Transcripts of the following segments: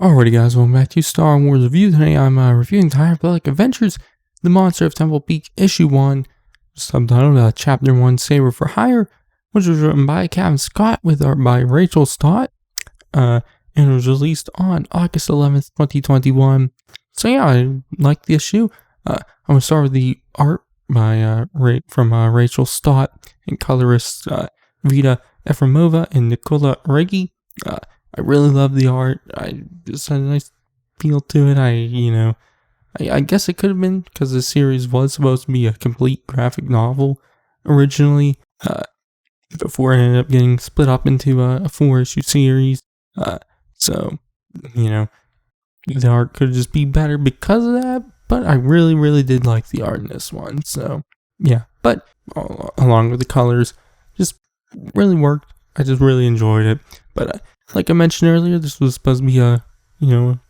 Alrighty guys, welcome back to Star Wars Review. Today I'm reviewing The Hyperbolic Adventures, The Monster of Temple Peak, Issue 1, subtitled Chapter 1, Saber-For-Hire, which was written by Cavan Scott with art by Rachel Stott, and it was released on August 11th, 2021. So yeah, I like the issue. I'm going to start with the art by Rachel Stott and colorists Vita Efremova and Nikola Regi. I really love the art. I just had a nice feel to it. I guess it could have been because the series was supposed to be a complete graphic novel originally, before it ended up getting split up into a 4-issue series. So, the art could just be better because of that, but I really, really did like the art in this one. So, yeah, but along with the colors, just really worked. I just really enjoyed it. But like I mentioned earlier, this was supposed to be a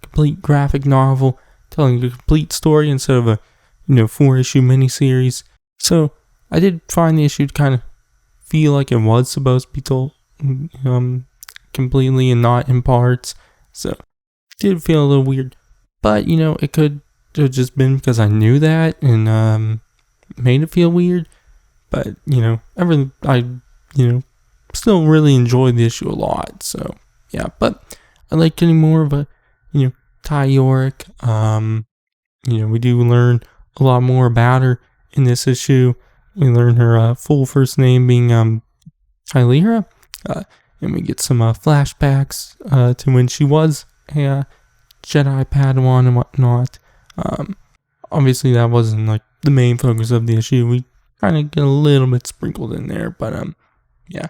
complete graphic novel telling a complete story instead of a 4-issue miniseries. So I did find the issue to kind of feel like it was supposed to be told completely and not in parts. So it did feel a little weird, but it could have just been because I knew that and made it feel weird. But I still really enjoyed the issue a lot. So yeah, but I like getting more of a Ty Yorick. We do learn a lot more about her in this issue. We learn her full first name being Tylera, and we get some flashbacks to when she was a Jedi Padawan and whatnot. Obviously that wasn't like the main focus of the issue. We kind of get a little bit sprinkled in there, but yeah.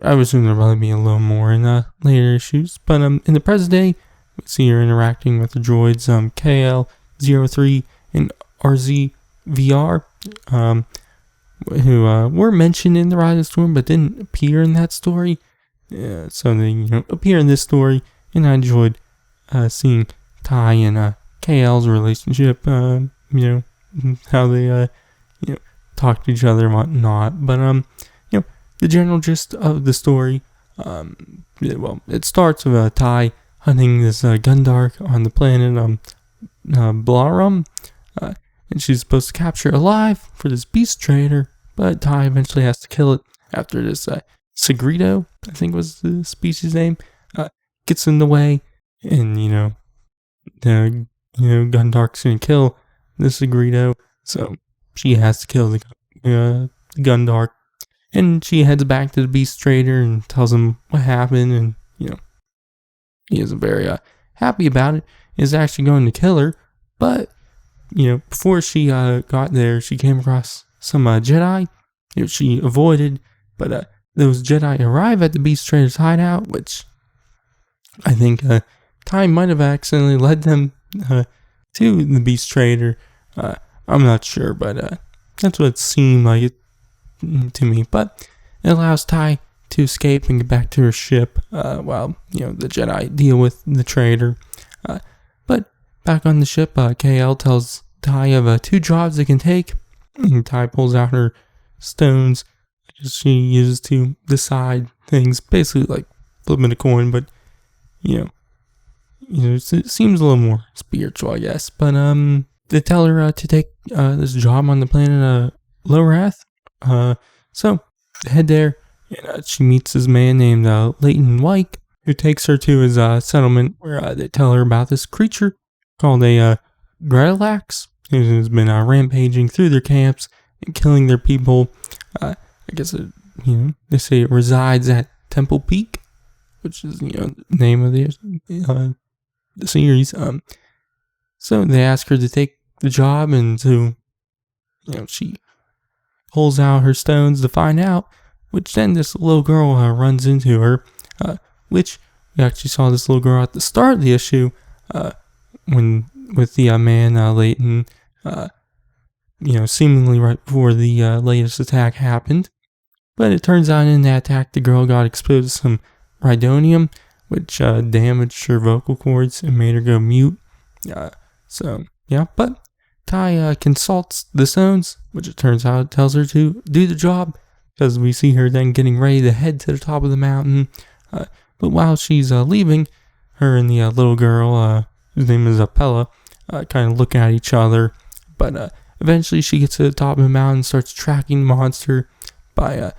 I would assume there'll probably be a little more in later issues. But in the present day, we see her interacting with the droids KL-03 and RZ-VR, who were mentioned in the Rise of the Storm but didn't appear in that story. So they appear in this story, and I enjoyed seeing Ty and KL's relationship. How they talk to each other and whatnot. But the general gist of the story, it starts with Ty hunting this Gundark on the planet Blarum, and she's supposed to capture it alive for this beast trader, but Ty eventually has to kill it after this Segredo, I think was the species name, gets in the way, and the Gundark's gonna kill the Segredo, so she has to kill the Gundark. And she heads back to the Beast Trader and tells him what happened, and he isn't very happy about it. Is actually going to kill her, but before she got there, she came across some Jedi. She avoided, but those Jedi arrive at the Beast Trader's hideout, which I think Ty might have accidentally led them to the Beast Trader. I'm not sure, but that's what it seemed like it to me, but it allows Ty to escape and get back to her ship while the Jedi deal with the trader. But back on the ship, KL tells Ty of 2 jobs they can take, and Ty pulls out her stones she uses to decide things, basically like flipping a coin, but it seems a little more spiritual, I guess. But they tell her to take this job on the planet Lorath. So they head there, and she meets this man named Leighton Wyke, who takes her to his settlement, where they tell her about this creature called a Gretilax, who's been rampaging through their camps and killing their people. I guess they say it resides at Temple Peak, which is the name of the series. So they ask her to take the job, and to she pulls out her stones to find out, which then this little girl runs into her, which we actually saw this little girl at the start of the issue, when with the man Leighton, seemingly right before the latest attack happened. But it turns out in that attack, the girl got exposed to some rhydonium, which damaged her vocal cords and made her go mute. So yeah, but Ty consults the stones, which it turns out tells her to do the job, because we see her then getting ready to head to the top of the mountain. But while she's leaving, her and the little girl, whose name is Pella, kind of look at each other. But eventually she gets to the top of the mountain and starts tracking the monster by,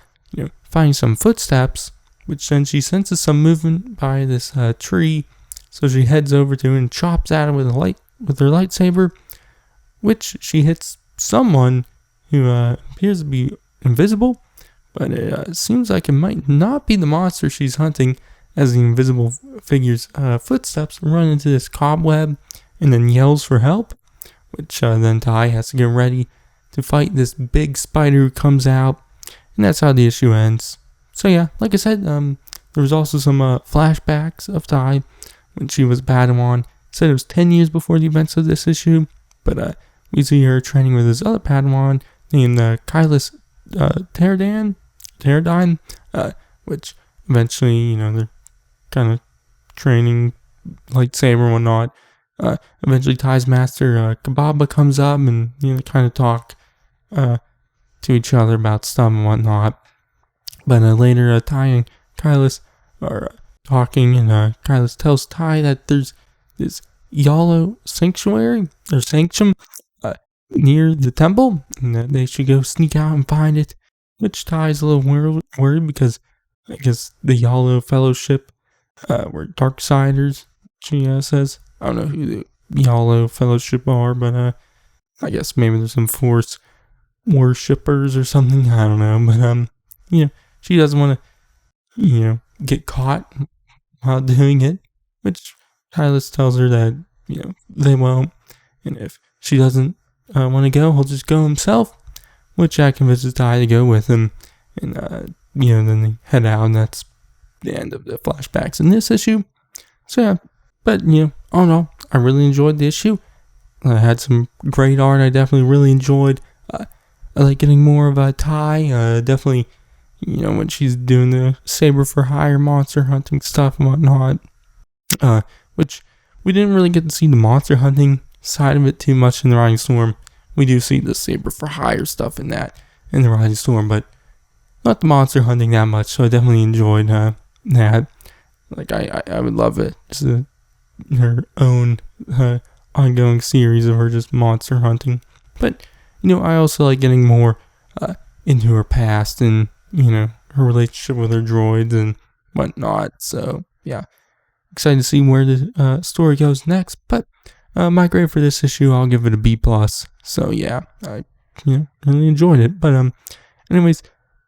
finding some footsteps, which then she senses some movement by this tree. So she heads over to it and chops at it with her lightsaber, which she hits someone who appears to be invisible, but it seems like it might not be the monster she's hunting, as the invisible figure's footsteps run into this cobweb and then yells for help, which then Ty has to get ready to fight this big spider who comes out, and that's how the issue ends. So yeah, like I said, there was also some flashbacks of Ty when she was Padawan. Said it was 10 years before the events of this issue, but we see her training with this other Padawan named Kylus Pterodine, which eventually, they're kind of training lightsaber and whatnot. Eventually Ty's master, Kababa, comes up and, they kind of talk to each other about stuff and whatnot. But later, Ty and Kylus are talking, and Kylus tells Ty that there's this Yalo sanctuary, or sanctum, near the temple, and that they should go sneak out and find it, which Ty's a little worried because I guess the Yalo Fellowship were Darksiders, she says. I don't know who the Yalo Fellowship are, but I guess maybe there's some Force worshippers or something, I don't know, but she doesn't want to, get caught while doing it, which Kylus tells her that, they won't, and if she doesn't want to go, he'll just go himself, which convinces Ty to go with him, and, then they head out, and that's the end of the flashbacks in this issue. So yeah, but, all in all, I really enjoyed the issue. I had some great art I definitely really enjoyed. I like getting more of Ty, definitely, when she's doing the Saber-For-Hire monster hunting stuff and whatnot, which we didn't really get to see the monster hunting side of it too much in the Rising Storm. We do see the Saber-For-Hire stuff in the Rising Storm, but not the monster hunting that much, so I definitely enjoyed that. Like, I would love it. Just her own ongoing series of her just monster hunting. But, I also like getting more into her past and, her relationship with her droids and whatnot. So, yeah. Excited to see where the story goes next. But my grade for this issue, I'll give it a B+. So, yeah. I, really enjoyed it. But, anyways,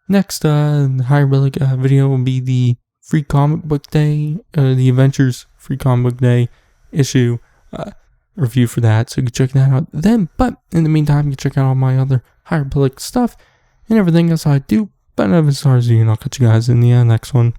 next Higher Relic video will be the Free Comic Book Day, the Adventures Free Comic Book Day issue review for that, so you can check that out then. But in the meantime, you can check out all my other Higher Relic stuff and everything else I do. But as far as I'll catch you guys in the next one.